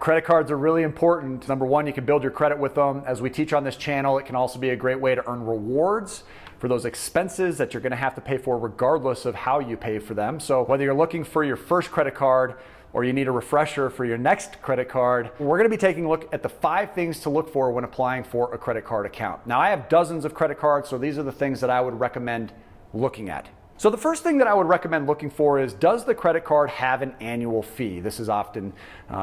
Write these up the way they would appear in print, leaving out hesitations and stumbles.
Credit cards are really important. Number one, you can build your credit with them. As we teach on this channel, it can also be a great way to earn rewards for those expenses that you're gonna have to pay for regardless of how you pay for them. So whether you're looking for your first credit card or you need a refresher for your next credit card, we're gonna be taking a look at the 5 things to look for when applying for a credit card account. Now, I have dozens of credit cards, so these are the things that I would recommend looking at. So the first thing that I would recommend looking for is, does the credit card have an annual fee? This is often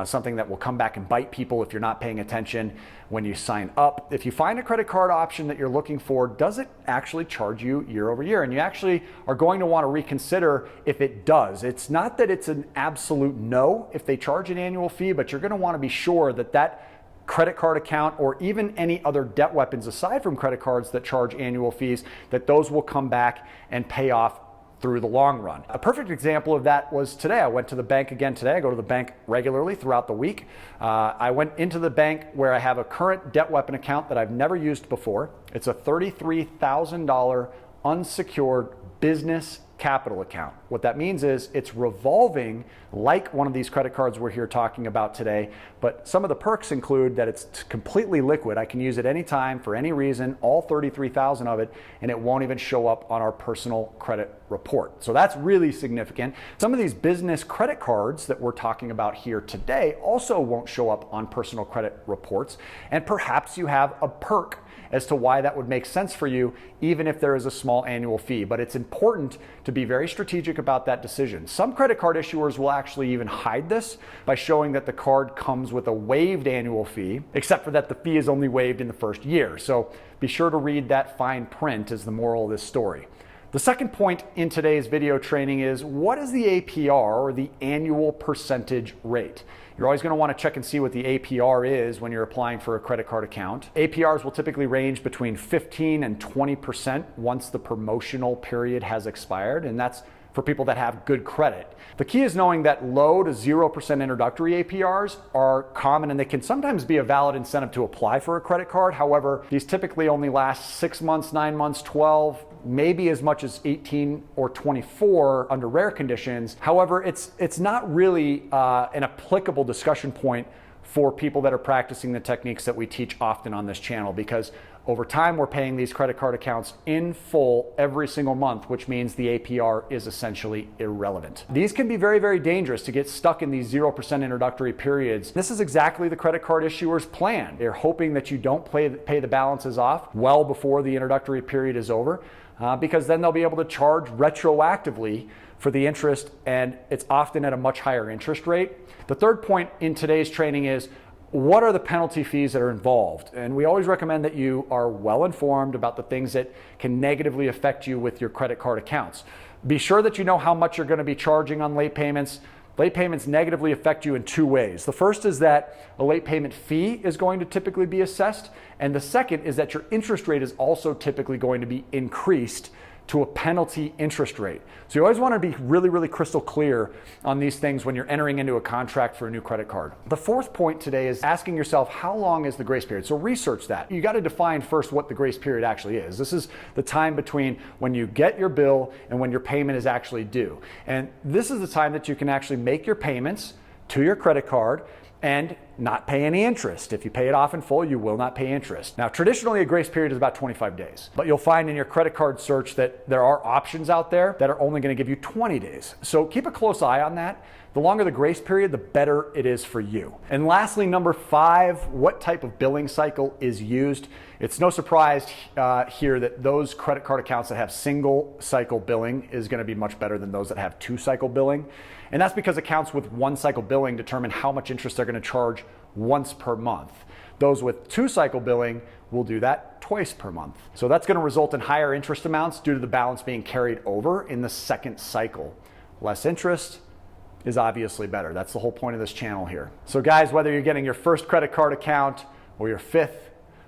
something that will come back and bite people if you're not paying attention when you sign up. If you find a credit card option that you're looking for, does it actually charge you year over year? And you actually are going to want to reconsider if it does. It's not that it's an absolute no if they charge an annual fee, but you're going to want to be sure that that credit card account or even any other debt weapons aside from credit cards that charge annual fees, that those will come back and pay off through the long run. A perfect example of that was today. I went to the bank again today. I go to the bank regularly throughout the week. I went into the bank where I have a current debt weapon account that I've never used before. It's a $33,000 unsecured business capital account. What that means is it's revolving like one of these credit cards we're here talking about today, but some of the perks include that it's completely liquid. I can use it anytime for any reason, all 33,000 of it, and it won't even show up on our personal credit report. So that's really significant. Some of these business credit cards that we're talking about here today also won't show up on personal credit reports, and perhaps you have a perk as to why that would make sense for you, even if there is a small annual fee. But it's important to be very strategic about that decision. Some credit card issuers will actually even hide this by showing that the card comes with a waived annual fee, except for that the fee is only waived in the first year. So be sure to read that fine print is the moral of this story. The second point in today's video training is, what is the APR, or the annual percentage rate? You're always going to want to check and see what the APR is when you're applying for a credit card account. APRs will typically range between 15 and 20% once the promotional period has expired, and that's for people that have good credit. The key is knowing that low to 0% introductory APRs are common, and they can sometimes be a valid incentive to apply for a credit card. However, these typically only last 6 months, 9 months, 12, maybe as much as 18 or 24 under rare conditions. However, it's not really an applicable discussion point for people that are practicing the techniques that we teach often on this channel, because over time we're paying these credit card accounts in full every single month, which means the APR is essentially irrelevant. These can be very, very dangerous to get stuck in these 0% introductory periods. This is exactly the credit card issuer's plan. They're hoping that you don't pay the balances off well before the introductory period is over, because then they'll be able to charge retroactively for the interest, and it's often at a much higher interest rate. The third point in today's training is, what are the penalty fees that are involved? And we always recommend that you are well informed about the things that can negatively affect you with your credit card accounts. Be sure that you know how much you're going to be charging on late payments. Late payments negatively affect you in 2 ways. The first is that a late payment fee is going to typically be assessed, and the second is that your interest rate is also typically going to be increased to a penalty interest rate. So you always want to be really, really crystal clear on these things when you're entering into a contract for a new credit card. The fourth point today is asking yourself, how long is the grace period? So research that. You got to define first what the grace period actually is. This is the time between when you get your bill and when your payment is actually due. And this is the time that you can actually make your payments to your credit card and not pay any interest. If you pay it off in full, you will not pay interest. Now, traditionally, a grace period is about 25 days, but you'll find in your credit card search that there are options out there that are only going to give you 20 days. So keep a close eye on that. The longer the grace period, the better it is for you. And lastly, number 5, what type of billing cycle is used? It's no surprise here that those credit card accounts that have single cycle billing is going to be much better than those that have 2 cycle billing. And that's because accounts with 1 cycle billing determine how much interest they're going to charge once per month. Those with 2 cycle billing will do that twice per month. So that's going to result in higher interest amounts due to the balance being carried over in the second cycle. Less interest is obviously better. That's the whole point of this channel here. So guys, whether you're getting your first credit card account or your 5th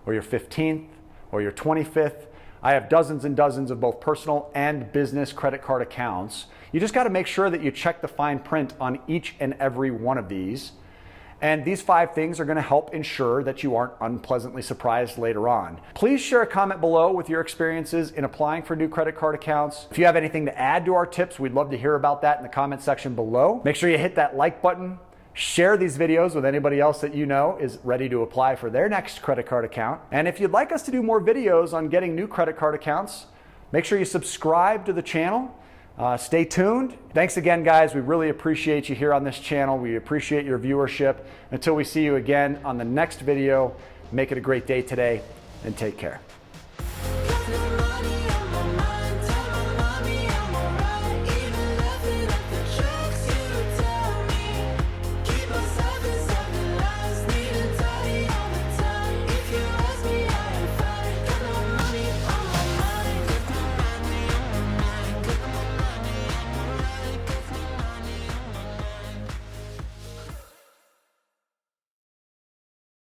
or your 15th or your 25th, I have dozens and dozens of both personal and business credit card accounts. You just got to make sure that you check the fine print on each and every one of these. And these 5 things are going to help ensure that you aren't unpleasantly surprised later on. Please share a comment below with your experiences in applying for new credit card accounts. If you have anything to add to our tips, we'd love to hear about that in the comment section below. Make sure you hit that like button, Share these videos with anybody else that you know is ready to apply for their next credit card account. And if you'd like us to do more videos on getting new credit card accounts, make sure you subscribe to the channel. Stay tuned. Thanks again, guys. We really appreciate you here on this channel. We appreciate your viewership. Until we see you again on the next video, make it a great day today and take care.